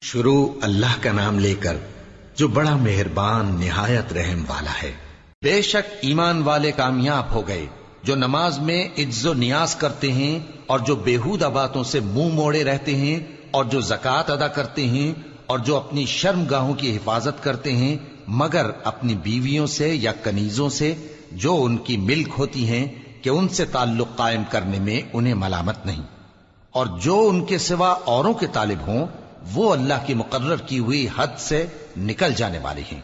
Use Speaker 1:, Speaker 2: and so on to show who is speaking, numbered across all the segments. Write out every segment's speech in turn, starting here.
Speaker 1: شروع اللہ کا نام لے کر جو بڑا مہربان نہایت رحم والا ہے۔ بے شک ایمان والے کامیاب ہو گئے جو نماز میں عجز و نیاز کرتے ہیں اور جو بیہودہ باتوں سے منہ موڑے رہتے ہیں اور جو زکوٰۃ ادا کرتے ہیں اور جو اپنی شرم گاہوں کی حفاظت کرتے ہیں مگر اپنی بیویوں سے یا کنیزوں سے جو ان کی ملک ہوتی ہیں کہ ان سے تعلق قائم کرنے میں انہیں ملامت نہیں، اور جو ان کے سوا اوروں کے طالب ہوں وہ اللہ کی مقرر کی ہوئی حد سے نکل جانے والے ہیں،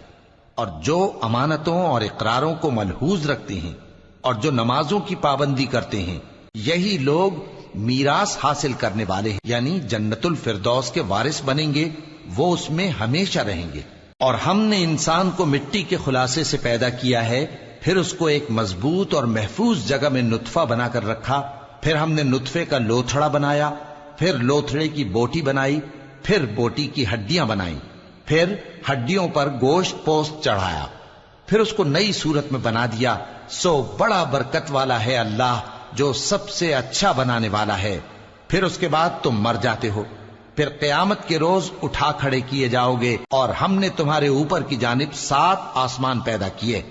Speaker 1: اور جو امانتوں اور اقراروں کو ملحوظ رکھتے ہیں اور جو نمازوں کی پابندی کرتے ہیں یہی لوگ میراث حاصل کرنے والے ہیں، یعنی جنت الفردوس کے وارث بنیں گے، وہ اس میں ہمیشہ رہیں گے۔ اور ہم نے انسان کو مٹی کے خلاصے سے پیدا کیا ہے، پھر اس کو ایک مضبوط اور محفوظ جگہ میں نطفہ بنا کر رکھا، پھر ہم نے نطفے کا لوتھڑا بنایا، پھر لوتھڑے کی بوٹی بنائی، پھر بوٹی کی ہڈیاں بنائیں، پھر ہڈیوں پر گوشت پوست چڑھایا، پھر اس کو نئی صورت میں بنا دیا۔ سو بڑا برکت والا ہے اللہ جو سب سے اچھا بنانے والا ہے۔ پھر اس کے بعد تم مر جاتے ہو، پھر قیامت کے روز اٹھا کھڑے کیے جاؤ گے، اور ہم نے تمہارے اوپر کی جانب 7 آسمان پیدا کیے،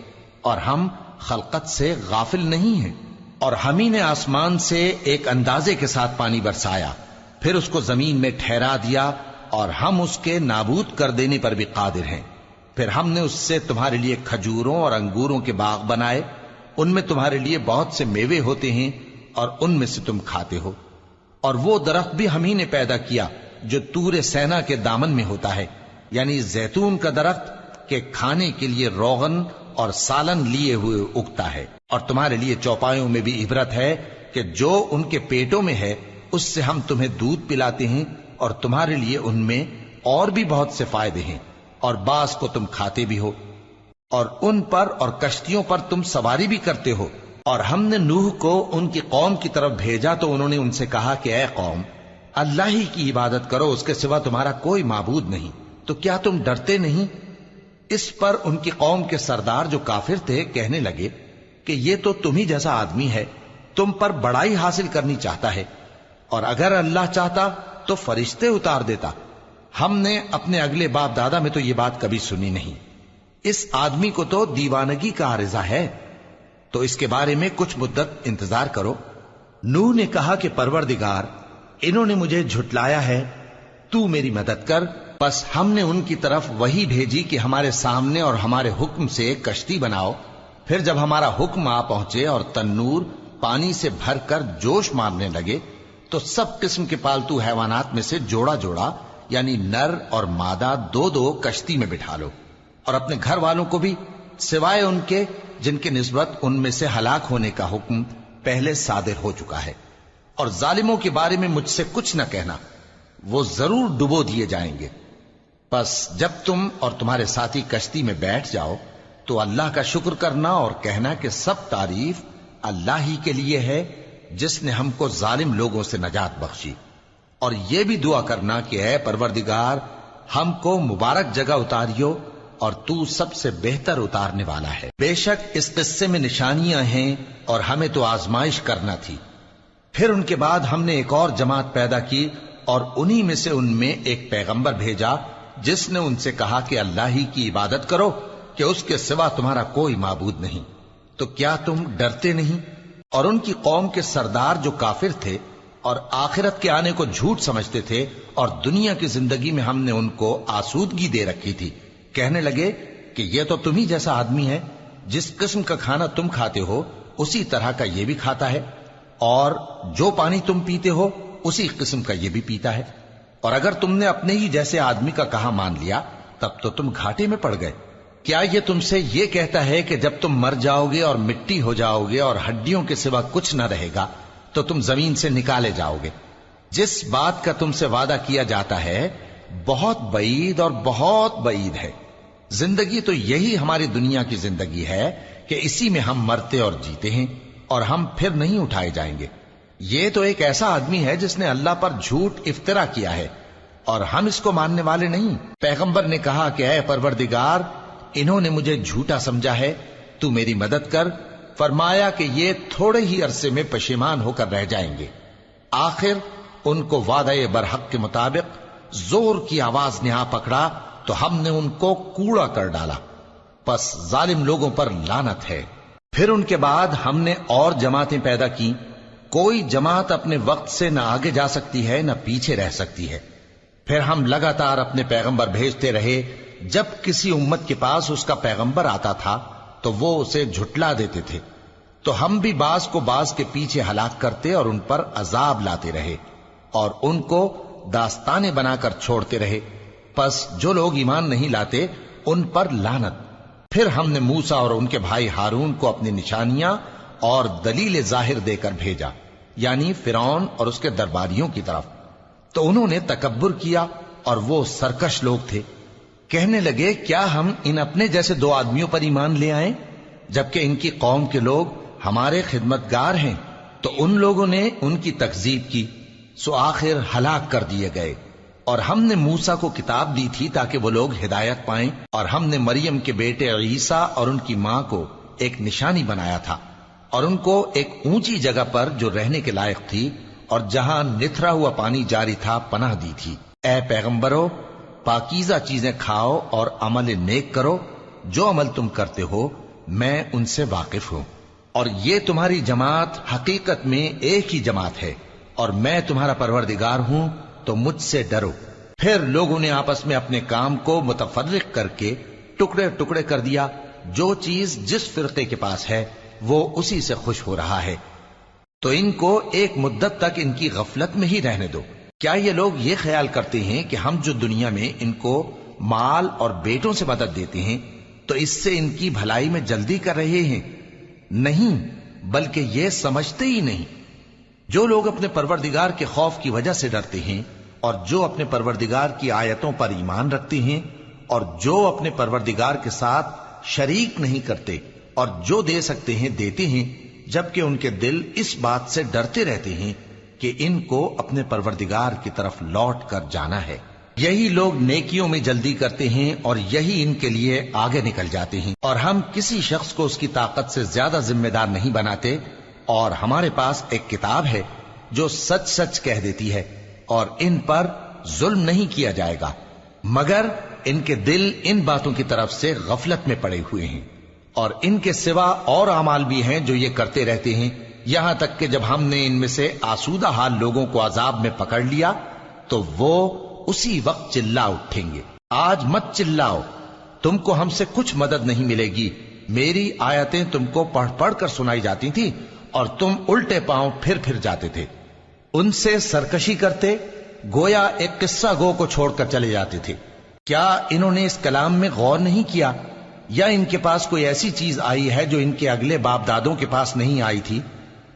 Speaker 1: اور ہم خلقت سے غافل نہیں ہیں۔ اور ہم ہی نے آسمان سے ایک اندازے کے ساتھ پانی برسایا، پھر اس کو زمین میں ٹھہرا دیا، اور ہم اس کے نابود کر دینے پر بھی قادر ہیں۔ پھر ہم نے اس سے تمہارے لیے کھجوروں اور انگوروں کے باغ بنائے، ان میں تمہارے لیے بہت سے میوے ہوتے ہیں اور ان میں سے تم کھاتے ہو۔ اور وہ درخت بھی ہم ہی نے پیدا کیا جو طور سینا کے دامن میں ہوتا ہے، یعنی زیتون کا درخت کہ کھانے کے لیے روغن اور سالن لیے ہوئے اگتا ہے۔ اور تمہارے لیے چوپایوں میں بھی عبرت ہے کہ جو ان کے پیٹوں میں ہے اس سے ہم تمہیں دودھ پلاتے ہیں، اور تمہارے لیے ان میں اور بھی بہت سے فائدے ہیں، اور بعض کو تم کھاتے بھی ہو، اور ان پر اور کشتیوں پر تم سواری بھی کرتے ہو۔ اور ہم نے نوح کو ان کی قوم کی طرف بھیجا تو انہوں نے ان سے کہا کہ اے قوم، اللہ ہی کی عبادت کرو، اس کے سوا تمہارا کوئی معبود نہیں، تو کیا تم ڈرتے نہیں؟ اس پر ان کی قوم کے سردار جو کافر تھے کہنے لگے کہ یہ تو تم ہی جیسا آدمی ہے، تم پر بڑائی حاصل کرنی چاہتا ہے، اور اگر اللہ چاہتا تو فرشتے اتار دیتا۔ ہم نے اپنے اگلے باپ دادا میں تو یہ بات کبھی سنی نہیں، اس آدمی کو تو دیوانگی کا عارضہ ہے، تو اس کے بارے میں کچھ مدت انتظار کرو۔ نوح نے کہا کہ پروردگار، انہوں نے مجھے جھٹلایا ہے، تو میری مدد کر۔ بس ہم نے ان کی طرف وحی بھیجی کہ ہمارے سامنے اور ہمارے حکم سے ایک کشتی بناؤ، پھر جب ہمارا حکم آ پہنچے اور تنور پانی سے بھر کر جوش مارنے لگے تو سب قسم کے پالتو حیوانات میں سے جوڑا جوڑا یعنی نر اور مادہ 2 کشتی میں بٹھا لو، اور اپنے گھر والوں کو بھی سوائے ان کے جن کے نسبت ان میں سے ہلاک ہونے کا حکم پہلے صادر ہو چکا ہے۔ اور ظالموں کے بارے میں مجھ سے کچھ نہ کہنا، وہ ضرور ڈبو دیے جائیں گے۔ بس جب تم اور تمہارے ساتھی کشتی میں بیٹھ جاؤ تو اللہ کا شکر کرنا اور کہنا کہ سب تعریف اللہ ہی کے لیے ہے جس نے ہم کو ظالم لوگوں سے نجات بخشی، اور یہ بھی دعا کرنا کہ اے پروردگار ہم کو مبارک جگہ اتاریو، اور تو سب سے بہتر اتارنے والا ہے۔ بے شک اس قصے میں نشانیاں ہیں اور ہمیں تو آزمائش کرنا تھی۔ پھر ان کے بعد ہم نے ایک اور جماعت پیدا کی، اور انہی میں سے ان میں ایک پیغمبر بھیجا جس نے ان سے کہا کہ اللہ ہی کی عبادت کرو کہ اس کے سوا تمہارا کوئی معبود نہیں، تو کیا تم ڈرتے نہیں؟ اور ان کی قوم کے سردار جو کافر تھے اور آخرت کے آنے کو جھوٹ سمجھتے تھے، اور دنیا کی زندگی میں ہم نے ان کو آسودگی دے رکھی تھی، کہنے لگے کہ یہ تو تم ہی جیسا آدمی ہے، جس قسم کا کھانا تم کھاتے ہو اسی طرح کا یہ بھی کھاتا ہے، اور جو پانی تم پیتے ہو اسی قسم کا یہ بھی پیتا ہے، اور اگر تم نے اپنے ہی جیسے آدمی کا کہا مان لیا تب تو تم گھاٹے میں پڑ گئے۔ کیا یہ تم سے یہ کہتا ہے کہ جب تم مر جاؤ گے اور مٹی ہو جاؤ گے اور ہڈیوں کے سوا کچھ نہ رہے گا تو تم زمین سے نکالے جاؤ گے؟ جس بات کا تم سے وعدہ کیا جاتا ہے بہت بعید اور بہت بعید ہے۔ زندگی تو یہی ہماری دنیا کی زندگی ہے کہ اسی میں ہم مرتے اور جیتے ہیں، اور ہم پھر نہیں اٹھائے جائیں گے۔ یہ تو ایک ایسا آدمی ہے جس نے اللہ پر جھوٹ افطرا کیا ہے، اور ہم اس کو ماننے والے نہیں۔ پیغمبر نے کہا کہ اے پروردگار، انہوں نے مجھے جھوٹا سمجھا ہے، تو میری مدد کر۔ فرمایا کہ یہ تھوڑے ہی عرصے میں پشیمان ہو کر رہ جائیں گے، آخر ان کو وعدہ برحق کے مطابق زور کی آواز نے آ پکڑا تو ہم نے ان کو کوڑا کر ڈالا، پس ظالم لوگوں پر لعنت ہے۔ پھر ان کے بعد ہم نے اور جماعتیں پیدا کی، کوئی جماعت اپنے وقت سے نہ آگے جا سکتی ہے نہ پیچھے رہ سکتی ہے۔ پھر ہم لگاتار اپنے پیغمبر بھیجتے رہے، جب کسی امت کے پاس اس کا پیغمبر آتا تھا تو وہ اسے جھٹلا دیتے تھے، تو ہم بھی بعض کو بعض کے پیچھے ہلاک کرتے اور ان پر عذاب لاتے رہے اور ان کو داستانیں بنا کر چھوڑتے رہے۔ پس جو لوگ ایمان نہیں لاتے ان پر لعنت۔ پھر ہم نے موسیٰ اور ان کے بھائی ہارون کو اپنی نشانیاں اور دلیل ظاہر دے کر بھیجا، یعنی فرعون اور اس کے درباریوں کی طرف، تو انہوں نے تکبر کیا اور وہ سرکش لوگ تھے۔ کہنے لگے کیا ہم ان اپنے جیسے دو آدمیوں پر ایمان لے آئیں جبکہ ان کی قوم کے لوگ ہمارے خدمتگار ہیں؟ تو ان لوگوں نے ان کی تکذیب کی، سو آخر ہلاک کر دیے گئے۔ اور ہم نے موسیٰ کو کتاب دی تھی تاکہ وہ لوگ ہدایت پائیں، اور ہم نے مریم کے بیٹے عیسیٰ اور ان کی ماں کو ایک نشانی بنایا تھا اور ان کو ایک اونچی جگہ پر جو رہنے کے لائق تھی اور جہاں نتھرا ہوا پانی جاری تھا پناہ دی تھی۔ اے پیغمبرو، پاکیزہ چیزیں کھاؤ اور عمل نیک کرو، جو عمل تم کرتے ہو میں ان سے واقف ہوں، اور یہ تمہاری جماعت حقیقت میں ایک ہی جماعت ہے، اور میں تمہارا پروردگار ہوں تو مجھ سے ڈرو۔ پھر لوگوں نے آپس میں اپنے کام کو متفرق کر کے ٹکڑے ٹکڑے کر دیا، جو چیز جس فرقے کے پاس ہے وہ اسی سے خوش ہو رہا ہے، تو ان کو ایک مدت تک ان کی غفلت میں ہی رہنے دو۔ کیا یہ لوگ یہ خیال کرتے ہیں کہ ہم جو دنیا میں ان کو مال اور بیٹوں سے مدد دیتے ہیں تو اس سے ان کی بھلائی میں جلدی کر رہے ہیں؟ نہیں، بلکہ یہ سمجھتے ہی نہیں۔ جو لوگ اپنے پروردگار کے خوف کی وجہ سے ڈرتے ہیں اور جو اپنے پروردگار کی آیتوں پر ایمان رکھتے ہیں اور جو اپنے پروردگار کے ساتھ شریک نہیں کرتے اور جو دے سکتے ہیں دیتے ہیں، جبکہ ان کے دل اس بات سے ڈرتے رہتے ہیں کہ ان کو اپنے پروردگار کی طرف لوٹ کر جانا ہے، یہی لوگ نیکیوں میں جلدی کرتے ہیں اور یہی ان کے لیے آگے نکل جاتے ہیں۔ اور ہم کسی شخص کو اس کی طاقت سے زیادہ ذمہ دار نہیں بناتے، اور ہمارے پاس ایک کتاب ہے جو سچ سچ کہہ دیتی ہے، اور ان پر ظلم نہیں کیا جائے گا، مگر ان کے دل ان باتوں کی طرف سے غفلت میں پڑے ہوئے ہیں۔ اور ان کے سوا اور اعمال بھی ہیں جو یہ کرتے رہتے ہیں، یہاں تک کہ جب ہم نے ان میں سے آسودہ حال لوگوں کو عذاب میں پکڑ لیا تو وہ اسی وقت چلا اٹھیں گے۔ آج مت چلاؤ، تم کو ہم سے کچھ مدد نہیں ملے گی، میری آیتیں تم کو پڑھ پڑھ کر سنائی جاتی تھی اور تم الٹے پاؤں پھر جاتے تھے، ان سے سرکشی کرتے، گویا ایک قصہ گو کو چھوڑ کر چلے جاتے تھے۔ کیا انہوں نے اس کلام میں غور نہیں کیا، یا ان کے پاس کوئی ایسی چیز آئی ہے جو ان کے اگلے باپ دادوں کے پاس نہیں آئی تھی،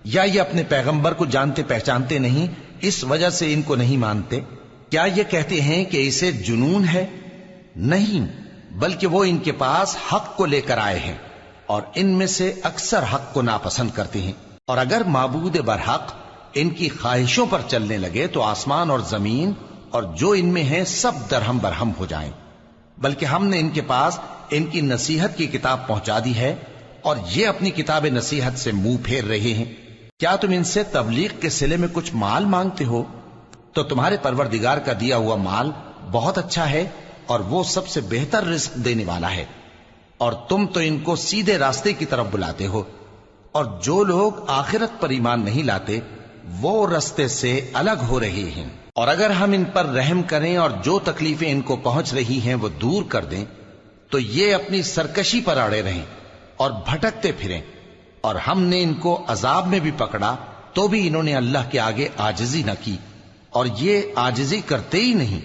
Speaker 1: یا یہ اپنے پیغمبر کو جانتے پہچانتے نہیں اس وجہ سے ان کو نہیں مانتے؟ کیا یہ کہتے ہیں کہ اسے جنون ہے؟ نہیں، بلکہ وہ ان کے پاس حق کو لے کر آئے ہیں، اور ان میں سے اکثر حق کو ناپسند کرتے ہیں۔ اور اگر معبود برحق ان کی خواہشوں پر چلنے لگے تو آسمان اور زمین اور جو ان میں ہے سب درہم برہم ہو جائیں۔ بلکہ ہم نے ان کے پاس ان کی نصیحت کی کتاب پہنچا دی ہے، اور یہ اپنی کتاب نصیحت سے منہ پھیر رہے ہیں۔ کیا تم ان سے تبلیغ کے صلے میں کچھ مال مانگتے ہو؟ تو تمہارے پروردگار کا دیا ہوا مال بہت اچھا ہے، اور وہ سب سے بہتر رزق دینے والا ہے، اور تم تو ان کو سیدھے راستے کی طرف بلاتے ہو۔ اور جو لوگ آخرت پر ایمان نہیں لاتے وہ راستے سے الگ ہو رہے ہیں۔ اور اگر ہم ان پر رحم کریں اور جو تکلیفیں ان کو پہنچ رہی ہیں وہ دور کر دیں تو یہ اپنی سرکشی پر اڑے رہیں اور بھٹکتے پھریں، اور ہم نے ان کو عذاب میں بھی پکڑا تو بھی انہوں نے اللہ کے آگے عاجزی نہ کی، اور یہ عاجزی کرتے ہی نہیں،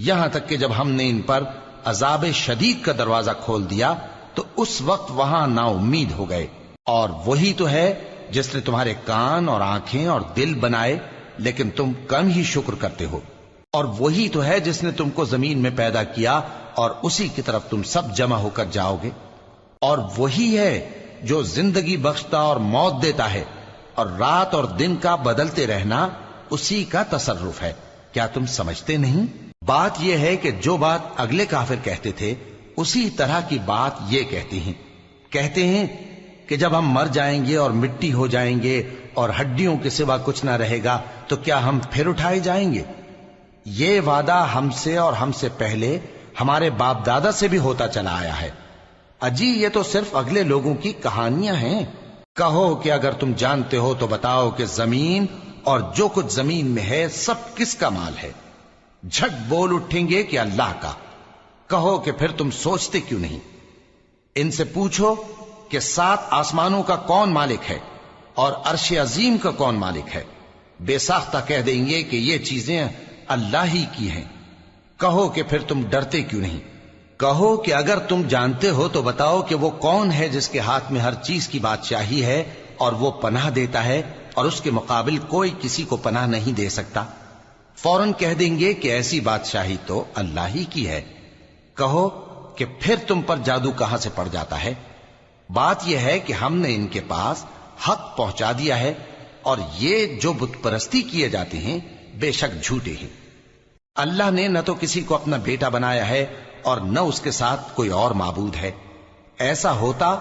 Speaker 1: یہاں تک کہ جب ہم نے ان پر عذاب شدید کا دروازہ کھول دیا تو اس وقت وہاں نا امید ہو گئے۔ اور وہی تو ہے جس نے تمہارے کان اور آنکھیں اور دل بنائے، لیکن تم کم ہی شکر کرتے ہو۔ اور وہی تو ہے جس نے تم کو زمین میں پیدا کیا اور اسی کی طرف تم سب جمع ہو کر جاؤ گے۔ اور وہی ہے جو زندگی بخشتا اور موت دیتا ہے، اور رات اور دن کا بدلتے رہنا اسی کا تصرف ہے۔ کیا تم سمجھتے نہیں؟ بات یہ ہے کہ جو بات اگلے کافر کہتے تھے اسی طرح کی بات یہ کہتے ہیں کہ جب ہم مر جائیں گے اور مٹی ہو جائیں گے اور ہڈیوں کے سوا کچھ نہ رہے گا تو کیا ہم پھر اٹھائے جائیں گے؟ یہ وعدہ ہم سے اور ہم سے پہلے ہمارے باپ دادا سے بھی ہوتا چلا آیا ہے۔ اجی یہ تو صرف اگلے لوگوں کی کہانیاں ہیں۔ کہو کہ اگر تم جانتے ہو تو بتاؤ کہ زمین اور جو کچھ زمین میں ہے سب کس کا مال ہے؟ جھٹ بول اٹھیں گے کہ اللہ کا۔ کہو کہ پھر تم سوچتے کیوں نہیں؟ ان سے پوچھو کہ 7 آسمانوں کا کون مالک ہے اور عرش عظیم کا کون مالک ہے؟ بے ساختہ کہہ دیں گے کہ یہ چیزیں اللہ ہی کی ہیں۔ کہو کہ پھر تم ڈرتے کیوں نہیں؟ کہو کہ اگر تم جانتے ہو تو بتاؤ کہ وہ کون ہے جس کے ہاتھ میں ہر چیز کی بادشاہی ہے اور وہ پناہ دیتا ہے اور اس کے مقابل کوئی کسی کو پناہ نہیں دے سکتا؟ فوراً کہہ دیں گے کہ ایسی بادشاہی تو اللہ ہی کی ہے۔ کہو کہ پھر تم پر جادو کہاں سے پڑ جاتا ہے؟ بات یہ ہے کہ ہم نے ان کے پاس حق پہنچا دیا ہے اور یہ جو بت پرستی کیے جاتے ہیں بے شک جھوٹے ہیں۔ اللہ نے نہ تو کسی کو اپنا بیٹا بنایا ہے اور نہ اس کے ساتھ کوئی اور معبود ہے۔ ایسا ہوتا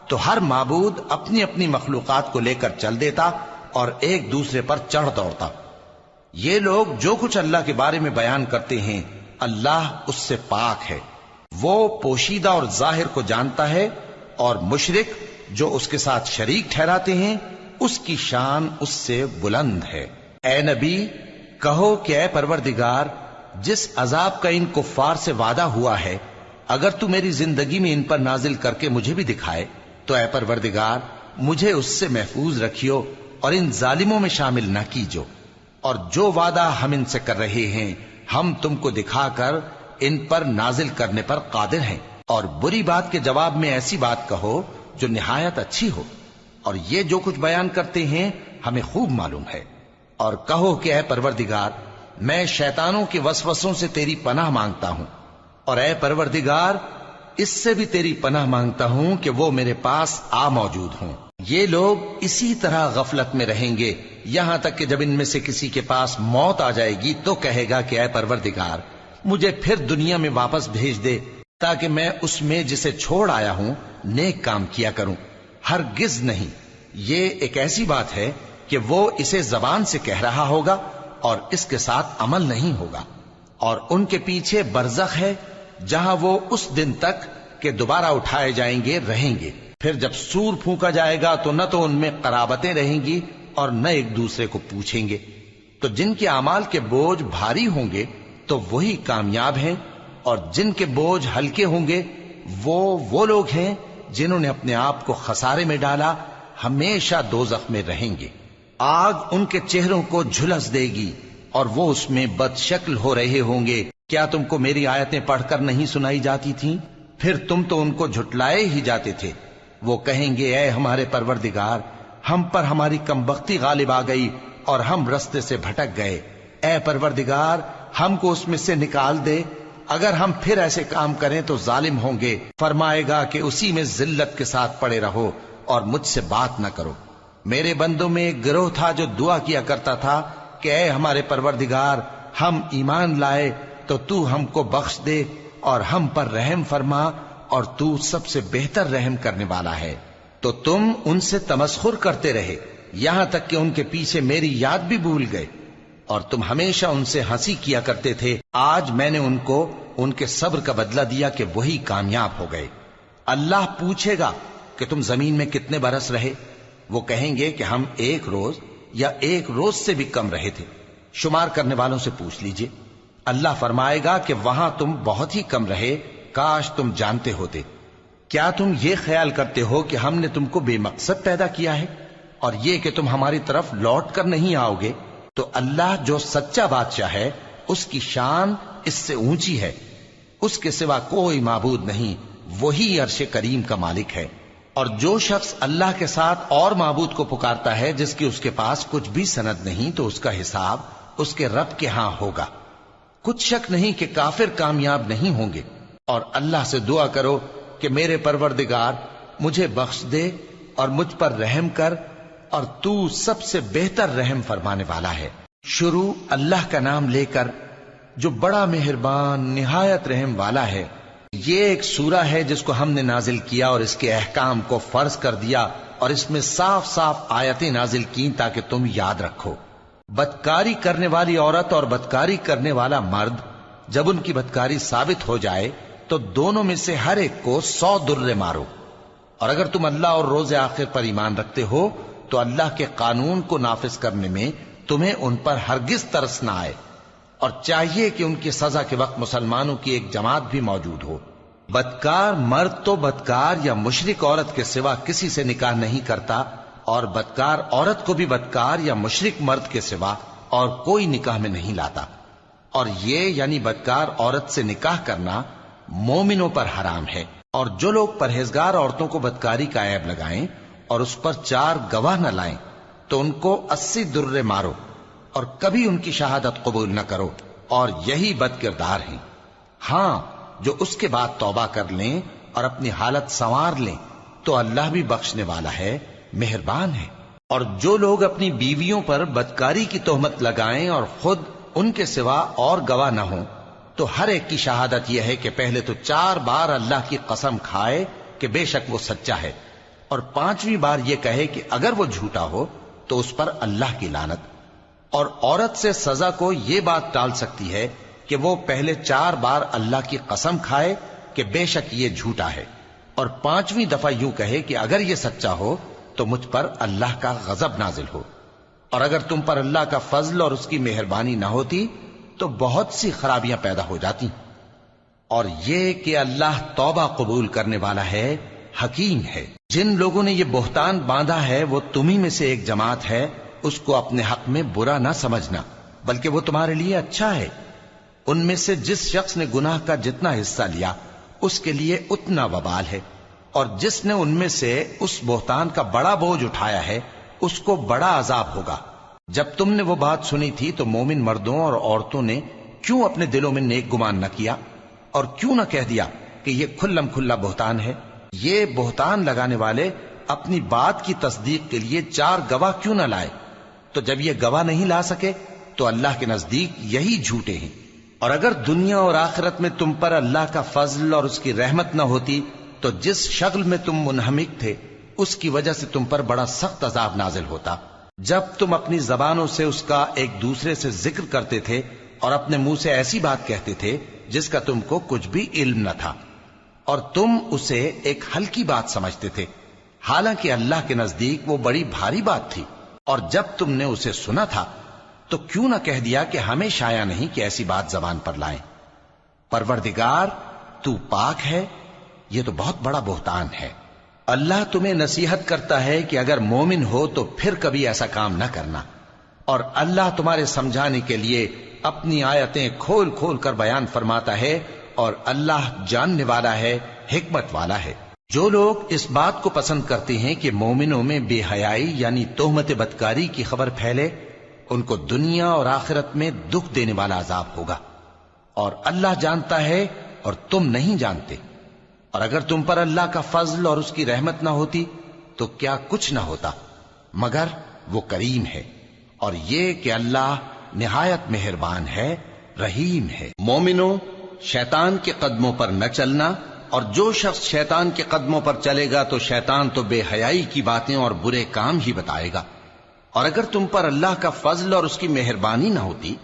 Speaker 1: تو ہر معبود اپنی اپنی مخلوقات کو لے کر چل دیتا اور ایک دوسرے پر چڑھ دوڑتا۔ یہ لوگ جو کچھ اللہ کے بارے میں بیان کرتے ہیں اللہ اس سے پاک ہے، وہ پوشیدہ اور ظاہر کو جانتا ہے، اور مشرک جو اس کے ساتھ شریک ٹھہراتے ہیں اس کی شان اس سے بلند ہے۔ اے نبی کہو کہ اے پروردگار، جس عذاب کا ان کفار سے وعدہ ہوا ہے اگر تو میری زندگی میں ان پر نازل کر کے مجھے بھی دکھائے تو اے پروردگار مجھے اس سے محفوظ رکھیو اور ان ظالموں میں شامل نہ کیجو، اور جو وعدہ ہم ان سے کر رہے ہیں ہم تم کو دکھا کر ان پر نازل کرنے پر قادر ہیں۔ اور بری بات کے جواب میں ایسی بات کہو جو نہایت اچھی ہو، اور یہ جو کچھ بیان کرتے ہیں ہمیں خوب معلوم ہے۔ اور کہو کہ اے پروردگار میں شیطانوں کے وسوسوں سے تیری پناہ مانگتا ہوں، اور اے پروردگار اس سے بھی تیری پناہ مانگتا ہوں کہ وہ میرے پاس آ موجود ہوں۔ یہ لوگ اسی طرح غفلت میں رہیں گے یہاں تک کہ جب ان میں سے کسی کے پاس موت آ جائے گی تو کہے گا کہ اے پروردگار مجھے پھر دنیا میں واپس بھیج دے تاکہ میں اس میں جسے چھوڑ آیا ہوں نیک کام کیا کروں۔ ہرگز نہیں، یہ ایک ایسی بات ہے کہ وہ اسے زبان سے کہہ رہا ہوگا اور اس کے ساتھ عمل نہیں ہوگا، اور ان کے پیچھے برزخ ہے جہاں وہ اس دن تک کہ دوبارہ اٹھائے جائیں گے رہیں گے۔ پھر جب سور پھونکا جائے گا تو نہ تو ان میں قرابتیں رہیں گی اور نہ ایک دوسرے کو پوچھیں گے۔ تو جن کے اعمال کے بوجھ بھاری ہوں گے تو وہی کامیاب ہیں، اور جن کے بوجھ ہلکے ہوں گے وہ لوگ ہیں جنہوں نے اپنے آپ کو خسارے میں ڈالا، ہمیشہ دوزخ میں رہیں گے۔ آگ ان کے چہروں کو جھلس دے گی اور وہ اس میں بد شکل ہو رہے ہوں گے۔ کیا تم کو میری آیتیں پڑھ کر نہیں سنائی جاتی تھیں؟ پھر تم تو ان کو جھٹلائے ہی جاتے تھے۔ وہ کہیں گے اے ہمارے پروردگار ہم پر ہماری کمبختی غالب آ گئی اور ہم رستے سے بھٹک گئے، اے پروردگار ہم کو اس میں سے نکال دے، اگر ہم پھر ایسے کام کریں تو ظالم ہوں گے۔ فرمائے گا کہ اسی میں ذلت کے ساتھ پڑے رہو اور مجھ سے بات نہ کرو۔ میرے بندوں میں ایک گروہ تھا جو دعا کیا کرتا تھا کہ اے ہمارے پروردگار ہم ایمان لائے تو تو ہم کو بخش دے اور ہم پر رحم فرما، اور تو سب سے بہتر رحم کرنے والا ہے۔ تو تم ان سے تمسخر کرتے رہے یہاں تک کہ ان کے پیچھے میری یاد بھی بھول گئے، اور تم ہمیشہ ان سے ہنسی کیا کرتے تھے۔ آج میں نے ان کو ان کے صبر کا بدلہ دیا کہ وہی کامیاب ہو گئے۔ اللہ پوچھے گا کہ تم زمین میں کتنے برس رہے؟ وہ کہیں گے کہ ہم 1 روز یا 1 روز سے بھی کم رہے تھے، شمار کرنے والوں سے پوچھ لیجئے۔ اللہ فرمائے گا کہ وہاں تم بہت ہی کم رہے، کاش تم جانتے ہوتے۔ کیا تم یہ خیال کرتے ہو کہ ہم نے تم کو بے مقصد پیدا کیا ہے اور یہ کہ تم ہماری طرف لوٹ کر نہیں آؤ گے؟ تو اللہ جو سچا بادشاہ ہے اس کی شان اس سے اونچی ہے، اس کے سوا کوئی معبود نہیں، وہی عرش کریم کا مالک ہے۔ اور جو شخص اللہ کے ساتھ اور معبود کو پکارتا ہے جس کی اس کے پاس کچھ بھی سند نہیں تو اس کا حساب اس کے رب کے ہاں ہوگا۔ کچھ شک نہیں کہ کافر کامیاب نہیں ہوں گے۔ اور اللہ سے دعا کرو کہ میرے پروردگار مجھے بخش دے اور مجھ پر رحم کر، اور تو سب سے بہتر رحم فرمانے والا ہے۔ شروع اللہ کا نام لے کر جو بڑا مہربان نہایت رحم والا ہے۔ یہ ایک سورہ ہے جس کو ہم نے نازل کیا اور اس کے احکام کو فرض کر دیا، اور اس میں صاف صاف آیتیں نازل کی تاکہ تم یاد رکھو۔ بدکاری کرنے والی عورت اور بدکاری کرنے والا مرد جب ان کی بدکاری ثابت ہو جائے تو دونوں میں سے ہر ایک کو 100 درے مارو. اور اگر تم اللہ اور روز آخر پر ایمان رکھتے ہو تو اللہ کے قانون کو نافذ کرنے میں تمہیں ان پر ہرگز ترس نہ آئے، اور چاہیے کہ ان کی سزا کے وقت مسلمانوں کی ایک جماعت بھی موجود ہو. بدکار مرد تو بدکار یا مشرک عورت کے سوا کسی سے نکاح نہیں کرتا، اور بدکار عورت کو بھی بدکار یا مشرک مرد کے سوا اور کوئی نکاح میں نہیں لاتا. اور یہ یعنی بدکار عورت سے نکاح کرنا مومنوں پر حرام ہے. اور جو لوگ پرہیزگار عورتوں کو بدکاری کا عیب لگائیں اور اس پر 4 گواہ نہ لائیں تو ان کو 80 درے مارو، اور کبھی ان کی شہادت قبول نہ کرو، اور یہی بد کردار ہیں. ہاں، جو اس کے بعد توبہ کر لیں اور اپنی حالت سنوار لیں تو اللہ بھی بخشنے والا ہے، مہربان ہے. اور جو لوگ اپنی بیویوں پر بدکاری کی تہمت لگائیں اور خود ان کے سوا اور گواہ نہ ہوں تو ہر ایک کی شہادت یہ ہے کہ پہلے تو 4 بار اللہ کی قسم کھائے کہ بے شک وہ سچا ہے، اور 5ویں بار یہ کہے کہ اگر وہ جھوٹا ہو تو اس پر اللہ کی لعنت. اور عورت سے سزا کو یہ بات ٹال سکتی ہے کہ وہ پہلے 4 بار اللہ کی قسم کھائے کہ بے شک یہ جھوٹا ہے، اور 5ویں دفعہ یوں کہے کہ اگر یہ سچا ہو تو مجھ پر اللہ کا غضب نازل ہو. اور اگر تم پر اللہ کا فضل اور اس کی مہربانی نہ ہوتی تو بہت سی خرابیاں پیدا ہو جاتی. اور یہ کہ اللہ توبہ قبول کرنے والا ہے، حکیم ہے. جن لوگوں نے یہ بہتان باندھا ہے وہ تمہیں میں سے ایک جماعت ہے، اس کو اپنے حق میں برا نہ سمجھنا، بلکہ وہ تمہارے لیے اچھا ہے. ان میں سے جس شخص نے گناہ کا جتنا حصہ لیا اس کے لیے اتنا وبال ہے، اور جس نے ان میں سے اس بہتان کا بڑا بوجھ اٹھایا ہے اس کو بڑا عذاب ہوگا. جب تم نے وہ بات سنی تھی تو مومن مردوں اور عورتوں نے کیوں اپنے دلوں میں نیک گمان نہ کیا، اور کیوں نہ کہہ دیا کہ یہ کھلم کھلا بہتان ہے؟ یہ بہتان لگانے والے اپنی بات کی تصدیق کے لیے 4 گواہ کیوں نہ لائے؟ تو جب یہ گواہ نہیں لا سکے تو اللہ کے نزدیک یہی جھوٹے ہیں. اور اگر دنیا اور آخرت میں تم پر اللہ کا فضل اور اس کی رحمت نہ ہوتی تو جس شغل میں تم منہمک تھے اس کی وجہ سے تم پر بڑا سخت عذاب نازل ہوتا. جب تم اپنی زبانوں سے اس کا ایک دوسرے سے ذکر کرتے تھے اور اپنے منہ سے ایسی بات کہتے تھے جس کا تم کو کچھ بھی علم نہ تھا، اور تم اسے ایک ہلکی بات سمجھتے تھے، حالانکہ اللہ کے نزدیک وہ بڑی بھاری بات تھی. اور جب تم نے اسے سنا تھا تو کیوں نہ کہہ دیا کہ ہمیں شایع نہیں کہ ایسی بات زبان پر لائیں؟ پروردگار تو پاک ہے، یہ تو بہت بڑا بہتان ہے. اللہ تمہیں نصیحت کرتا ہے کہ اگر مومن ہو تو پھر کبھی ایسا کام نہ کرنا، اور اللہ تمہارے سمجھانے کے لیے اپنی آیتیں کھول کھول کر بیان فرماتا ہے، اور اللہ جاننے والا ہے، حکمت والا ہے. جو لوگ اس بات کو پسند کرتے ہیں کہ مومنوں میں بے حیائی یعنی تہمت بدکاری کی خبر پھیلے، ان کو دنیا اور آخرت میں دکھ دینے والا عذاب ہوگا. اور اللہ جانتا ہے اور تم نہیں جانتے. اور اگر تم پر اللہ کا فضل اور اس کی رحمت نہ ہوتی تو کیا کچھ نہ ہوتا، مگر وہ کریم ہے. اور یہ کہ اللہ نہایت مہربان ہے، رحیم ہے. مومنوں، شیطان کے قدموں پر نہ چلنا، اور جو شخص شیطان کے قدموں پر چلے گا تو شیطان تو بے حیائی کی باتیں اور برے کام ہی بتائے گا. اور اگر تم پر اللہ کا فضل اور اس کی مہربانی نہ ہوتی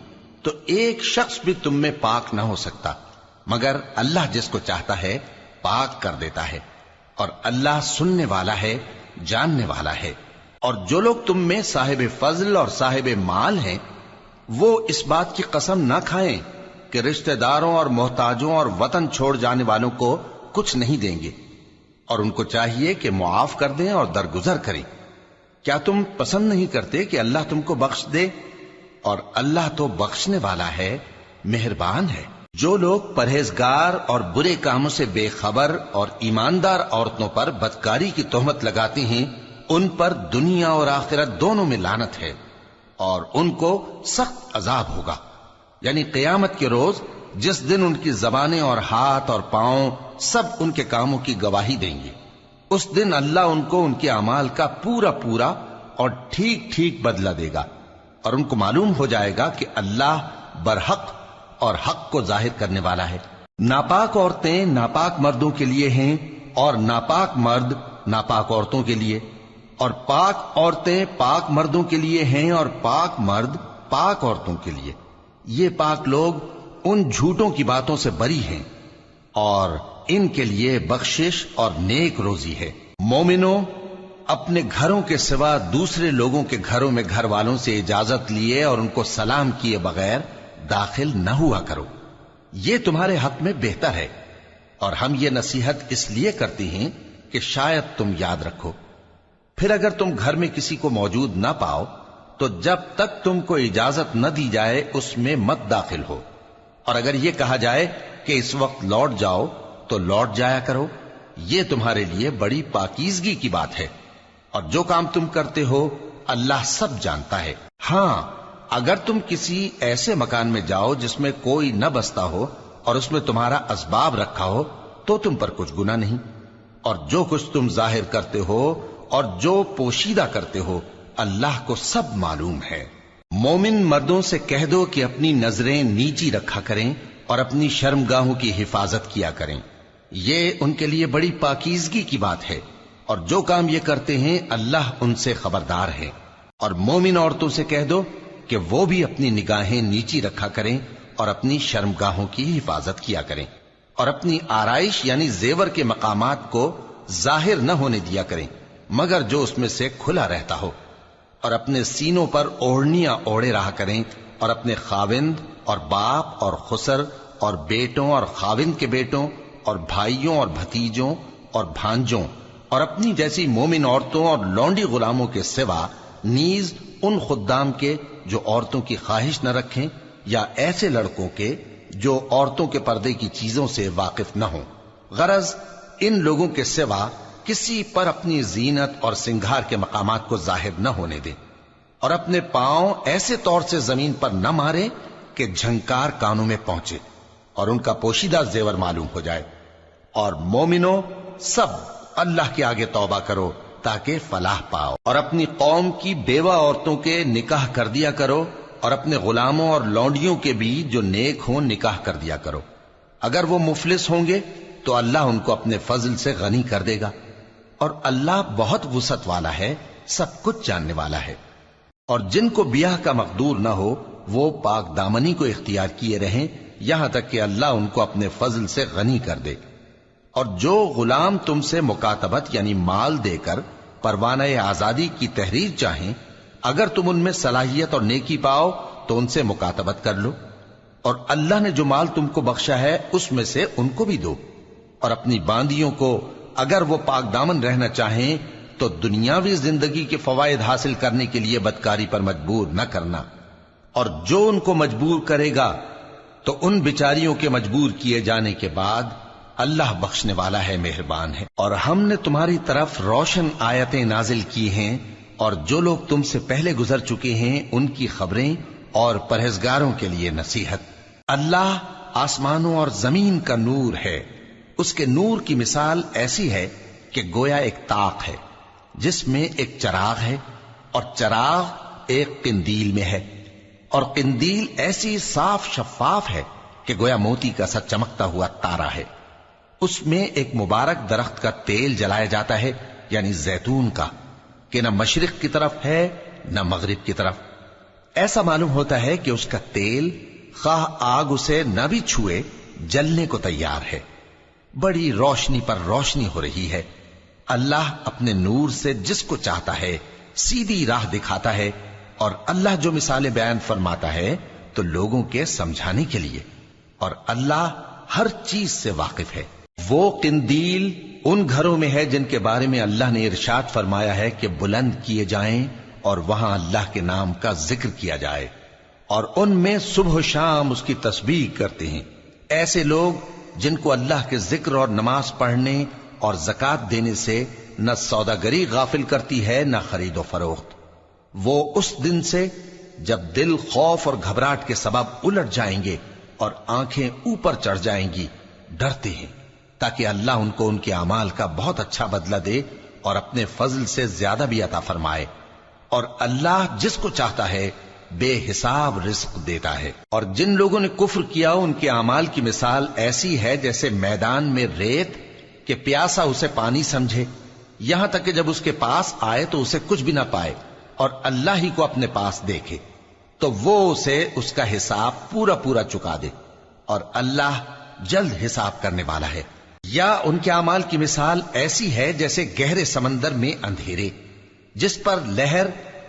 Speaker 1: تو ایک شخص بھی تم میں پاک نہ ہو سکتا، مگر اللہ جس کو چاہتا ہے پاک کر دیتا ہے. اور اللہ سننے والا ہے، جاننے والا ہے. اور جو لوگ تم میں صاحب فضل اور صاحب مال ہیں وہ اس بات کی قسم نہ کھائیں کہ رشتہ داروں اور محتاجوں اور وطن چھوڑ جانے والوں کو کچھ نہیں دیں گے، اور ان کو چاہیے کہ معاف کر دیں اور درگزر کریں. کیا تم پسند نہیں کرتے کہ اللہ تم کو بخش دے؟ اور اللہ تو بخشنے والا ہے، مہربان ہے. جو لوگ پرہیزگار اور برے کاموں سے بے خبر اور ایماندار عورتوں پر بدکاری کی تہمت لگاتے ہیں ان پر دنیا اور آخرت دونوں میں لعنت ہے، اور ان کو سخت عذاب ہوگا. یعنی قیامت کے روز جس دن ان کی زبانیں اور ہاتھ اور پاؤں سب ان کے کاموں کی گواہی دیں گے، اس دن اللہ ان کو ان کے اعمال کا پورا پورا اور ٹھیک ٹھیک بدلہ دے گا، اور ان کو معلوم ہو جائے گا کہ اللہ برحق اور حق کو ظاہر کرنے والا ہے. ناپاک عورتیں ناپاک مردوں کے لیے ہیں، اور ناپاک مرد ناپاک عورتوں کے لیے، اور پاک عورتیں پاک مردوں کے لیے ہیں، اور پاک مرد پاک عورتوں کے لیے، یہ پاک لوگ ان جھوٹوں کی باتوں سے بری ہیں اور ان کے لیے بخشش اور نیک روزی ہے۔ مومنوں، اپنے گھروں کے سوا دوسرے لوگوں کے گھروں میں گھر والوں سے اجازت لیے اور ان کو سلام کیے بغیر داخل نہ ہوا کرو، یہ تمہارے حق میں بہتر ہے، اور ہم یہ نصیحت اس لیے کرتے ہیں کہ شاید تم یاد رکھو۔ پھر اگر تم گھر میں کسی کو موجود نہ پاؤ تو جب تک تم کو اجازت نہ دی جائے اس میں مت داخل ہو، اور اگر یہ کہا جائے کہ اس وقت لوٹ جاؤ تو لوٹ جایا کرو، یہ تمہارے لیے بڑی پاکیزگی کی بات ہے، اور جو کام تم کرتے ہو اللہ سب جانتا ہے۔ ہاں، اگر تم کسی ایسے مکان میں جاؤ جس میں کوئی نہ بستا ہو اور اس میں تمہارا اسباب رکھا ہو تو تم پر کچھ گناہ نہیں، اور جو کچھ تم ظاہر کرتے ہو اور جو پوشیدہ کرتے ہو اللہ کو سب معلوم ہے۔ مومن مردوں سے کہہ دو کہ اپنی نظریں نیچی رکھا کریں اور اپنی شرمگاہوں کی حفاظت کیا کریں، یہ ان کے لیے بڑی پاکیزگی کی بات ہے، اور جو کام یہ کرتے ہیں اللہ ان سے خبردار ہے۔ اور مومن عورتوں سے کہہ دو کہ وہ بھی اپنی نگاہیں نیچی رکھا کریں اور اپنی شرمگاہوں کی حفاظت کیا کریں، اور اپنی آرائش یعنی زیور کے مقامات کو ظاہر نہ ہونے دیا کریں مگر جو اس میں سے کھلا رہتا ہو، اور اپنے سینوں پر اوڑھنیاں اوڑھے رہا کریں، اور اپنے خاوند اور باپ اور خسر اور بیٹوں اور خاوند کے بیٹوں اور بھائیوں اور بھتیجوں اور بھانجوں اور اپنی جیسی مومن عورتوں اور لونڈی غلاموں کے سوا نیز ان خدام کے جو عورتوں کی خواہش نہ رکھیں، یا ایسے لڑکوں کے جو عورتوں کے پردے کی چیزوں سے واقف نہ ہوں۔ غرض ان لوگوں کے سوا کسی پر اپنی زینت اور سنگھار کے مقامات کو ظاہر نہ ہونے دیں، اور اپنے پاؤں ایسے طور سے زمین پر نہ مارے کہ جھنکار کانوں میں پہنچے اور ان کا پوشیدہ زیور معلوم ہو جائے۔ اور مومنوں، سب اللہ کے آگے توبہ کرو تاکہ فلاح پاؤ، اور اپنی قوم کی بیوہ عورتوں کے نکاح کر دیا کرو، اور اپنے غلاموں اور لونڈیوں کے بھی جو نیک ہوں نکاح کر دیا کرو۔ اگر وہ مفلس ہوں گے تو اللہ ان کو اپنے فضل سے غنی کر دے گا، اور اللہ بہت وسعت والا ہے، سب کچھ جاننے والا ہے۔ اور جن کو بیاہ کا مقدور نہ ہو وہ پاک دامنی کو اختیار کیے رہیں یہاں تک کہ اللہ ان کو اپنے فضل سے غنی کر دے۔ اور جو غلام تم سے مکاتبت یعنی مال دے کر پروانہ آزادی کی تحریر چاہیں، اگر تم ان میں صلاحیت اور نیکی پاؤ تو ان سے مکاتبت کر لو، اور اللہ نے جو مال تم کو بخشا ہے اس میں سے ان کو بھی دو۔ اور اپنی باندیوں کو اگر وہ پاک دامن رہنا چاہیں تو دنیاوی زندگی کے فوائد حاصل کرنے کے لیے بدکاری پر مجبور نہ کرنا، اور جو ان کو مجبور کرے گا تو ان بیچاریوں کے مجبور کیے جانے کے بعد اللہ بخشنے والا ہے، مہربان ہے۔ اور ہم نے تمہاری طرف روشن آیتیں نازل کی ہیں، اور جو لوگ تم سے پہلے گزر چکے ہیں ان کی خبریں اور پرہیزگاروں کے لیے نصیحت۔ اللہ آسمانوں اور زمین کا نور ہے، اس کے نور کی مثال ایسی ہے کہ گویا ایک طاق ہے جس میں ایک چراغ ہے، اور چراغ ایک قندیل میں ہے، اور قندیل ایسی صاف شفاف ہے کہ گویا موتی کا سا چمکتا ہوا تارا ہے۔ اس میں ایک مبارک درخت کا تیل جلایا جاتا ہے یعنی زیتون کا، کہ نہ مشرق کی طرف ہے نہ مغرب کی طرف۔ ایسا معلوم ہوتا ہے کہ اس کا تیل خواہ آگ اسے نہ بھی چھوئے جلنے کو تیار ہے، بڑی روشنی پر روشنی ہو رہی ہے۔ اللہ اپنے نور سے جس کو چاہتا ہے سیدھی راہ دکھاتا ہے، اور اللہ جو مثالیں بیان فرماتا ہے تو لوگوں کے سمجھانے کے لیے، اور اللہ ہر چیز سے واقف ہے۔ وہ قندیل ان گھروں میں ہے جن کے بارے میں اللہ نے ارشاد فرمایا ہے کہ بلند کیے جائیں اور وہاں اللہ کے نام کا ذکر کیا جائے، اور ان میں صبح و شام اس کی تسبیح کرتے ہیں۔ ایسے لوگ جن کو اللہ کے ذکر اور نماز پڑھنے اور زکوٰۃ دینے سے نہ سوداگری غافل کرتی ہے نہ خرید و فروخت، وہ اس دن سے جب دل خوف اور گھبراہٹ کے سبب الٹ جائیں گے اور آنکھیں اوپر چڑھ جائیں گی ڈرتے ہیں، تاکہ اللہ ان کو ان کے اعمال کا بہت اچھا بدلہ دے اور اپنے فضل سے زیادہ بھی عطا فرمائے۔ اور اللہ جس کو چاہتا ہے بے حساب رزق دیتا ہے۔ اور جن لوگوں نے کفر کیا ان کے اعمال کی مثال ایسی ہے جیسے میدان میں ریت کہ پیاسا اسے پانی سمجھے، یہاں تک کہ جب اس کے پاس آئے تو اسے کچھ بھی نہ پائے، اور اللہ ہی کو اپنے پاس دیکھے۔ تو وہ اسے اس کا حساب پورا پورا چکا دے، اور اللہ جلد حساب کرنے والا ہے۔ یا ان کے اعمال کی مثال ایسی ہے جیسے گہرے سمندر میں اندھیرے، جس پر لہر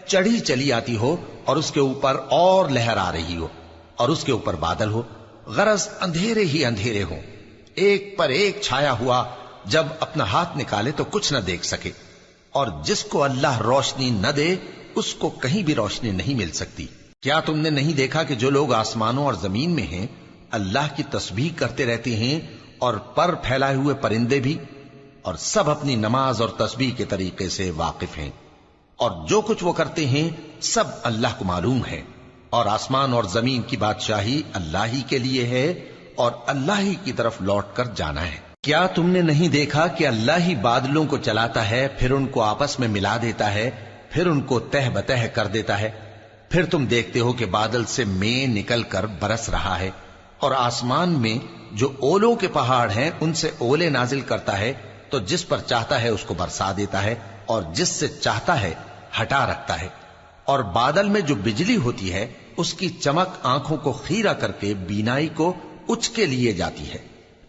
Speaker 1: چڑھی چلی آتی ہو اور اس کے اوپر اور لہر آ رہی ہو اور اس کے اوپر بادل ہو، غرض اندھیرے ہی اندھیرے ہوں، ایک پر ایک چھایا ہوا، جب اپنا ہاتھ نکالے تو کچھ نہ دیکھ سکے، اور جس کو اللہ روشنی نہ دے اس کو کہیں بھی روشنی نہیں مل سکتی۔ کیا تم نے نہیں دیکھا کہ جو لوگ آسمانوں اور زمین میں ہیں اللہ کی تسبیح کرتے رہتے ہیں، اور پر پھیلائے ہوئے پرندے بھی، اور سب اپنی نماز اور تسبیح کے طریقے سے واقف ہیں، اور جو کچھ وہ کرتے ہیں سب اللہ کو معلوم ہے، اور آسمان اور زمین کی بادشاہی اللہ ہی کے لیے ہے، اور اللہ ہی کی طرف لوٹ کر جانا ہے۔ کیا تم نے نہیں دیکھا کہ اللہ ہی بادلوں کو چلاتا ہے، پھر ان کو آپس میں ملا دیتا ہے، پھر ان کو تہ بتہ کر دیتا ہے، پھر تم دیکھتے ہو کہ بادل سے مے نکل کر برس رہا ہے، اور آسمان میں جو اولوں کے پہاڑ ہیں ان سے اولے نازل کرتا ہے، تو جس پر چاہتا ہے اس کو برسا دیتا ہے، اور جس سے چاہتا ہے ہٹا رکھتا ہے، اور بادل میں جو بجلی ہوتی ہے اس کی چمک آنکھوں کو خیرہ کر کے بینائی کو اچکے لیے جاتی ہے۔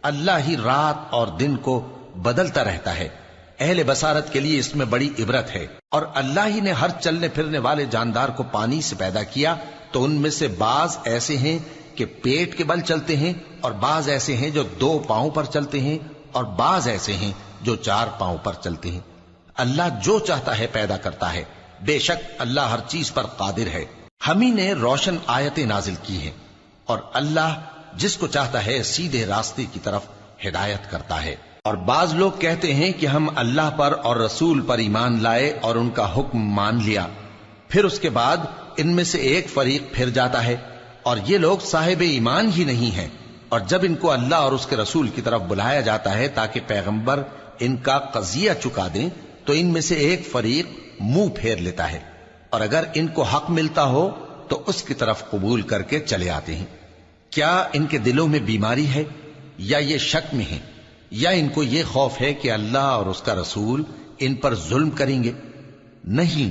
Speaker 1: اللہ ہی رات اور دن کو بدلتا رہتا ہے، اہل بصارت کے لیے اس میں بڑی عبرت ہے۔ اور اللہ ہی نے ہر چلنے پھرنے والے جاندار کو پانی سے پیدا کیا، تو ان میں سے بعض ایسے ہیں کہ پیٹ کے بل چلتے ہیں، اور بعض ایسے ہیں جو 2 پاؤں پر چلتے ہیں، اور بعض ایسے ہیں جو 4 پاؤں پر چلتے ہیں۔ اللہ جو چاہتا ہے پیدا کرتا ہے، بے شک اللہ ہر چیز پر قادر ہے۔ ہم ہی نے روشن آیتیں نازل کی ہیں، اور اللہ جس کو چاہتا ہے سیدھے راستے کی طرف ہدایت کرتا ہے۔ اور بعض لوگ کہتے ہیں کہ ہم اللہ پر اور رسول پر ایمان لائے اور ان کا حکم مان لیا، پھر اس کے بعد ان میں سے ایک فریق پھر جاتا ہے، اور یہ لوگ صاحب ایمان ہی نہیں ہیں، اور جب ان کو اللہ اور اس کے رسول کی طرف بلایا جاتا ہے تاکہ پیغمبر ان کا قضیہ چکا دیں، تو ان میں سے ایک فریق منہ پھیر لیتا ہے، اور اگر ان کو حق ملتا ہو تو اس کی طرف قبول کر کے چلے آتے ہیں۔ کیا ان کے دلوں میں بیماری ہے، یا یہ شک میں ہیں، یا ان کو یہ خوف ہے کہ اللہ اور اس کا رسول ان پر ظلم کریں گے؟ نہیں،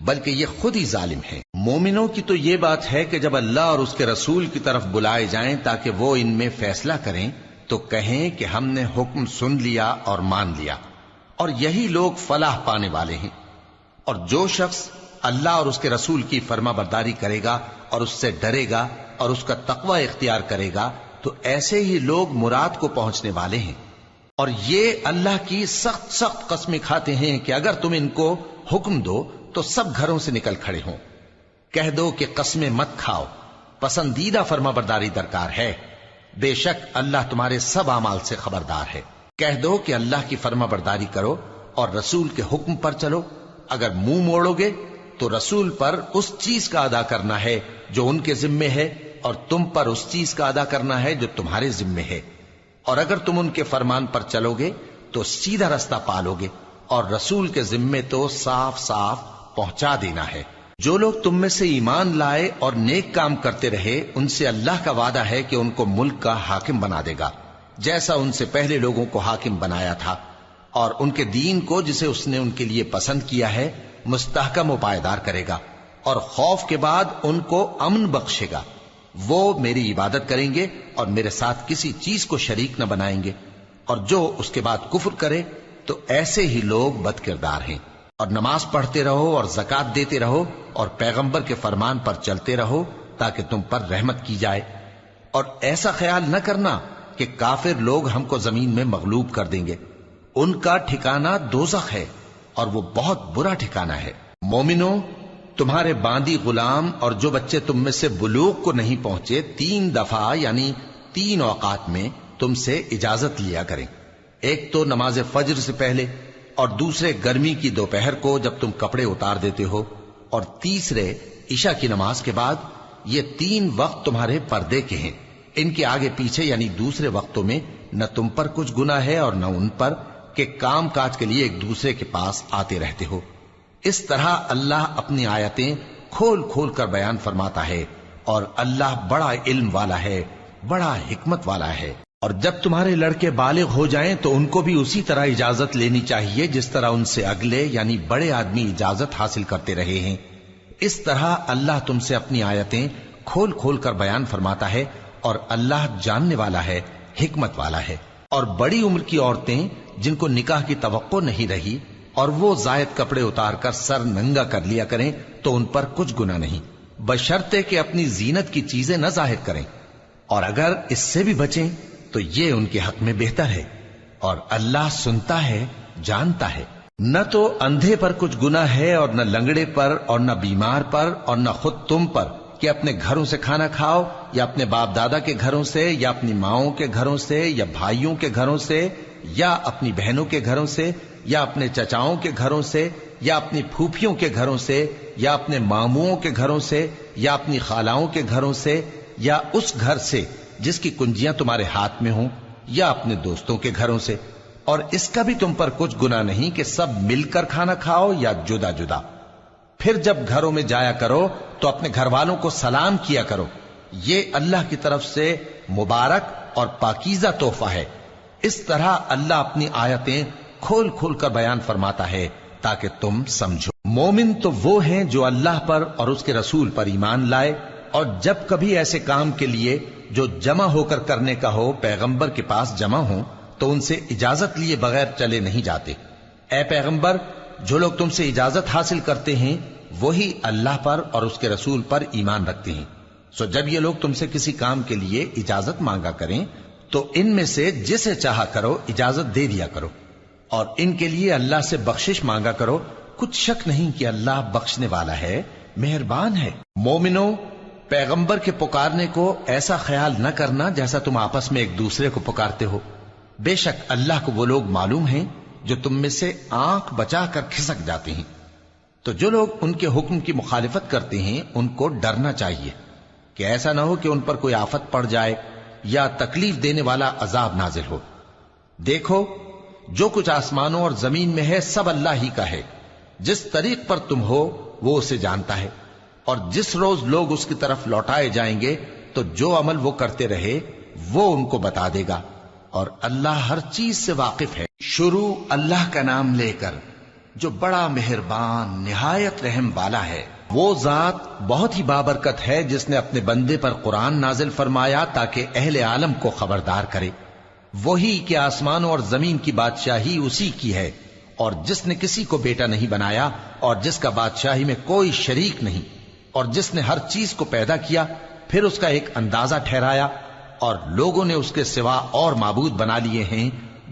Speaker 1: بلکہ یہ خود ہی ظالم ہیں۔ مومنوں کی تو یہ بات ہے کہ جب اللہ اور اس کے رسول کی طرف بلائے جائیں تاکہ وہ ان میں فیصلہ کریں، تو کہیں کہ ہم نے حکم سن لیا اور مان لیا، اور یہی لوگ فلاح پانے والے ہیں۔ اور جو شخص اللہ اور اس کے رسول کی فرما برداری کرے گا اور اس سے ڈرے گا اور اس کا تقوی اختیار کرے گا، تو ایسے ہی لوگ مراد کو پہنچنے والے ہیں۔ اور یہ اللہ کی سخت سخت قسمیں کھاتے ہیں کہ اگر تم ان کو حکم دو تو سب گھروں سے نکل کھڑے ہوں۔ کہہ دو کہ قسمیں مت کھاؤ، پسندیدہ فرما برداری درکار ہے، بے شک اللہ تمہارے سب اعمال سے خبردار ہے۔ کہہ دو کہ اللہ کی فرما برداری کرو اور رسول کے حکم پر چلو، اگر منہ موڑو گے تو رسول پر اس چیز کا ادا کرنا ہے جو ان کے ذمے ہے، اور تم پر اس چیز کا ادا کرنا ہے جو تمہارے ذمے ہے، اور اگر تم ان کے فرمان پر چلو گے تو سیدھا رستہ پالو گے، اور رسول کے ذمے تو صاف صاف پہنچا دینا ہے۔ جو لوگ تم میں سے ایمان لائے اور نیک کام کرتے رہے، ان سے اللہ کا وعدہ ہے کہ ان کو ملک کا حاکم بنا دے گا، جیسا ان سے پہلے لوگوں کو حاکم بنایا تھا، اور ان کے دین کو جسے اس نے ان کے لیے پسند کیا ہے مستحکم و پائیدار کرے گا، اور خوف کے بعد ان کو امن بخشے گا۔ وہ میری عبادت کریں گے اور میرے ساتھ کسی چیز کو شریک نہ بنائیں گے، اور جو اس کے بعد کفر کرے تو ایسے ہی لوگ بد کردار ہیں۔ اور نماز پڑھتے رہو اور زکوٰۃ دیتے رہو اور پیغمبر کے فرمان پر چلتے رہو تاکہ تم پر رحمت کی جائے، اور ایسا خیال نہ کرنا کہ کافر لوگ ہم کو زمین میں مغلوب کر دیں گے، ان کا ٹھکانہ دوزخ ہے اور وہ بہت برا ٹھکانہ ہے۔ مومنوں، تمہارے باندی غلام اور جو بچے تم میں سے بلوغ کو نہیں پہنچے 3 دفعہ یعنی 3 اوقات میں تم سے اجازت لیا کریں، ایک تو نماز فجر سے پہلے، اور دوسرے گرمی کی دوپہر کو جب تم کپڑے اتار دیتے ہو، اور تیسرے عشاء کی نماز کے بعد۔ یہ 3 وقت تمہارے پردے کے ہیں، ان کے آگے پیچھے یعنی دوسرے وقتوں میں نہ تم پر کچھ گناہ ہے اور نہ ان پر، کہ کام کاج کے لیے ایک دوسرے کے پاس آتے رہتے ہو۔ اس طرح اللہ اپنی آیتیں کھول کھول کر بیان فرماتا ہے، اور اللہ بڑا علم والا ہے، بڑا حکمت والا ہے۔ اور جب تمہارے لڑکے بالغ ہو جائیں تو ان کو بھی اسی طرح اجازت لینی چاہیے جس طرح ان سے اگلے یعنی بڑے آدمی اجازت حاصل کرتے رہے ہیں۔ اس طرح اللہ تم سے اپنی آیتیں کھول کھول کر بیان فرماتا ہے، اور اللہ جاننے والا ہے، حکمت والا ہے۔ اور بڑی عمر کی عورتیں جن کو نکاح کی توقع نہیں رہی اور وہ زائد کپڑے اتار کر سر ننگا کر لیا کریں تو ان پر کچھ گناہ نہیں، بشرطے کہ اپنی زینت کی چیزیں نہ ظاہر کریں، اور اگر اس سے بھی بچیں تو یہ ان کے حق میں بہتر ہے، اور اللہ سنتا ہے، جانتا ہے۔ نہ تو اندھے پر کچھ گناہ ہے، اور نہ لنگڑے پر، اور نہ بیمار پر، اور نہ خود تم پر کہ اپنے گھروں سے کھانا کھاؤ، یا اپنے باپ دادا کے گھروں سے، یا اپنی ماؤں کے گھروں سے، یا بھائیوں کے گھروں سے، یا اپنی بہنوں کے گھروں سے، یا اپنے چچاؤں کے گھروں سے، یا اپنی پھوپھیوں کے گھروں سے، یا اپنے ماموؤں کے گھروں سے، یا اپنی خالاؤں کے گھروں سے، یا اس گھر سے جس کی کنجیاں تمہارے ہاتھ میں ہوں، یا اپنے دوستوں کے گھروں سے۔ اور اس کا بھی تم پر کچھ گناہ نہیں کہ سب مل کر کھانا کھاؤ یا جدا جدا۔ پھر جب گھروں میں جایا کرو تو اپنے گھر والوں کو سلام کیا کرو، یہ اللہ کی طرف سے مبارک اور پاکیزہ تحفہ ہے۔ اس طرح اللہ اپنی آیتیں کھول کھول کر بیان فرماتا ہے تاکہ تم سمجھو۔ مومن تو وہ ہیں جو اللہ پر اور اس کے رسول پر ایمان لائے، اور جب کبھی ایسے کام کے لیے جو جمع ہو کر کرنے کا ہو پیغمبر کے پاس جمع ہوں تو ان سے اجازت لیے بغیر چلے نہیں جاتے۔ اے پیغمبر، جو لوگ تم سے اجازت حاصل کرتے ہیں وہی اللہ پر اور اس کے رسول پر ایمان رکھتے ہیں، سو جب یہ لوگ تم سے کسی کام کے لیے اجازت مانگا کریں تو ان میں سے جسے چاہا کرو اجازت دے دیا کرو، اور ان کے لیے اللہ سے بخشش مانگا کرو، کچھ شک نہیں کہ اللہ بخشنے والا ہے، مہربان ہے۔ مومنو، پیغمبر کے پکارنے کو ایسا خیال نہ کرنا جیسا تم آپس میں ایک دوسرے کو پکارتے ہو، بے شک اللہ کو وہ لوگ معلوم ہیں جو تم میں سے آنکھ بچا کر کھسک جاتے ہیں۔ تو جو لوگ ان کے حکم کی مخالفت کرتے ہیں ان کو ڈرنا چاہیے کہ ایسا نہ ہو کہ ان پر کوئی آفت پڑ جائے یا تکلیف دینے والا عذاب نازل ہو۔ دیکھو، جو کچھ آسمانوں اور زمین میں ہے سب اللہ ہی کا ہے، جس طریق پر تم ہو وہ اسے جانتا ہے، اور جس روز لوگ اس کی طرف لوٹائے جائیں گے تو جو عمل وہ کرتے رہے وہ ان کو بتا دے گا، اور اللہ ہر چیز سے واقف ہے۔ شروع اللہ کا نام لے کر جو بڑا مہربان نہایت رحم والا ہے۔ وہ ذات بہت ہی بابرکت ہے جس نے اپنے بندے پر قرآن نازل فرمایا تاکہ اہل عالم کو خبردار کرے۔ وہی کہ آسمانوں اور زمین کی بادشاہی اسی کی ہے، اور جس نے کسی کو بیٹا نہیں بنایا اور جس کا بادشاہی میں کوئی شریک نہیں، اور جس نے ہر چیز کو پیدا کیا پھر اس کا ایک اندازہ ٹھہرایا، اور لوگوں نے اس کے سوا اور معبود بنا لیے ہیں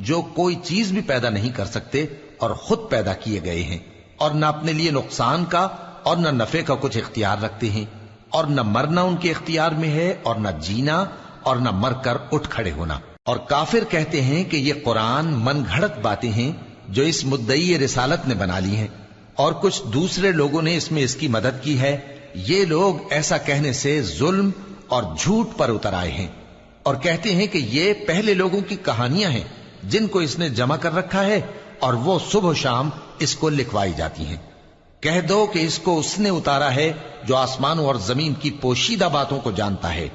Speaker 1: جو کوئی چیز بھی پیدا نہیں کر سکتے اور خود پیدا کیے گئے ہیں، اور نہ اپنے لیے نقصان کا اور نہ نفع کا کچھ اختیار رکھتے ہیں، اور نہ مرنا ان کے اختیار میں ہے اور نہ جینا اور نہ مر کر اٹھ کھڑے ہونا۔ اور کافر کہتے ہیں کہ یہ قرآن من گھڑت باتیں ہیں جو اس مدعی رسالت نے بنا لی ہیں، اور کچھ دوسرے لوگوں نے اس میں اس کی مدد کی ہے۔ یہ لوگ ایسا کہنے سے ظلم اور جھوٹ پر اتر آئے ہیں، اور کہتے ہیں کہ یہ پہلے لوگوں کی کہانیاں ہیں جن کو اس نے جمع کر رکھا ہے اور وہ صبح و شام اس کو لکھوائی جاتی ہیں۔ کہہ دو کہ اس کو اس نے اتارا ہے جو آسمانوں اور زمین کی پوشیدہ باتوں کو جانتا ہے،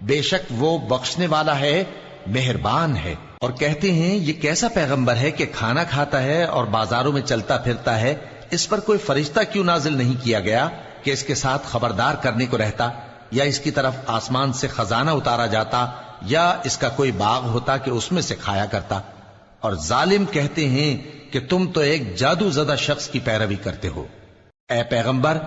Speaker 1: بے شک وہ بخشنے والا ہے، مہربان ہے۔ اور کہتے ہیں یہ کیسا پیغمبر ہے کہ کھانا کھاتا ہے اور بازاروں میں چلتا پھرتا ہے، اس پر کوئی فرشتہ کیوں نازل نہیں کیا گیا کہ اس کے ساتھ خبردار کرنے کو رہتا، یا اس کی طرف آسمان سے خزانہ اتارا جاتا، یا اس کا کوئی باغ ہوتا کہ اس میں سے کھایا کرتا۔ اور ظالم کہتے ہیں کہ تم تو ایک جادو زدہ شخص کی پیروی کرتے ہو۔ اے پیغمبر،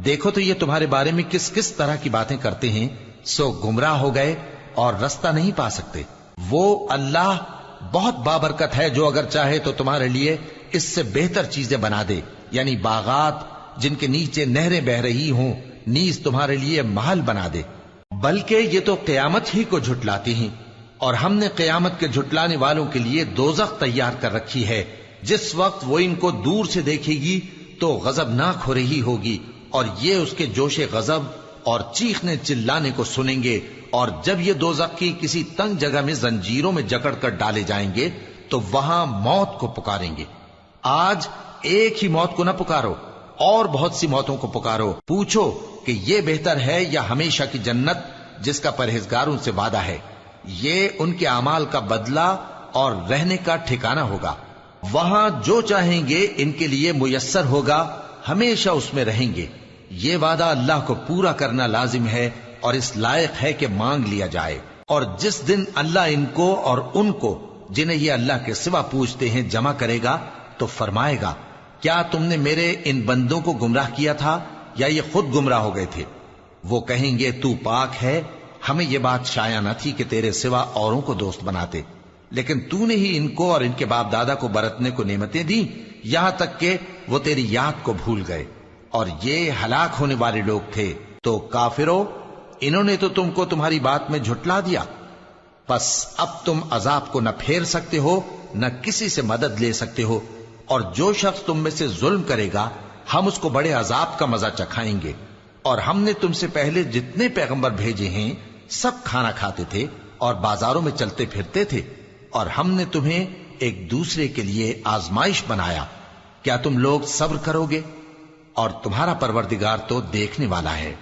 Speaker 1: دیکھو تو یہ تمہارے بارے میں کس کس طرح کی باتیں کرتے ہیں، سو گمراہ ہو گئے اور رستہ نہیں پا سکتے۔ وہ اللہ بہت بابرکت ہے جو اگر چاہے تو تمہارے لیے اس سے بہتر چیزیں بنا دے، یعنی باغات جن کے نیچے نہریں بہ رہی ہوں، نیز تمہارے لیے محل بنا دے۔ بلکہ یہ تو قیامت ہی کو جھٹلاتے ہیں، اور ہم نے قیامت کے جھٹلانے والوں کے لیے دوزخ تیار کر رکھی ہے، جس وقت وہ ان کو دور سے دیکھے گی تو غضبناک ہو رہی ہوگی، اور یہ اس کے جوش غضب اور چیخنے چلانے کو سنیں گے، اور جب یہ دوزخ کی کسی تنگ جگہ میں زنجیروں میں جکڑ کر ڈالے جائیں گے تو وہاں موت کو پکاریں گے۔ آج ایک ہی موت کو نہ پکارو، اور بہت سی موتوں کو پکارو، پوچھو کہ یہ بہتر ہے یا ہمیشہ کی جنت جس کا پرہیزگاروں سے وعدہ ہے۔ یہ ان کے اعمال کا بدلہ اور رہنے کا ٹھکانہ ہوگا، وہاں جو چاہیں گے ان کے لیے میسر ہوگا، ہمیشہ اس میں رہیں گے۔ یہ وعدہ اللہ کو پورا کرنا لازم ہے اور اس لائق ہے کہ مانگ لیا جائے۔ اور جس دن اللہ ان کو اور ان کو جنہیں یہ اللہ کے سوا پوجتے ہیں جمع کرے گا تو فرمائے گا، کیا تم نے میرے ان بندوں کو گمراہ کیا تھا یا یہ خود گمراہ ہو گئے تھے؟ وہ کہیں گے تو پاک ہے، ہمیں یہ بات شایع نہ تھی کہ تیرے سوا اوروں کو دوست بناتے، لیکن تو نے ہی ان کو اور ان کے باپ دادا کو برتنے کو نعمتیں دی، یہاں تک کہ وہ تیری یاد کو بھول گئے، اور یہ ہلاک ہونے والے لوگ تھے۔ تو کافرو، انہوں نے تو تم کو تمہاری بات میں جھٹلا دیا، پس اب تم عذاب کو نہ پھیر سکتے ہو نہ کسی سے مدد لے سکتے ہو، اور جو شخص تم میں سے ظلم کرے گا ہم اس کو بڑے عذاب کا مزہ چکھائیں گے۔ اور ہم نے تم سے پہلے جتنے پیغمبر بھیجے ہیں سب کھانا کھاتے تھے اور بازاروں میں چلتے پھرتے تھے، اور ہم نے تمہیں ایک دوسرے کے لیے آزمائش بنایا، کیا تم لوگ صبر کرو گے؟ اور تمہارا پروردگار تو دیکھنے والا ہے۔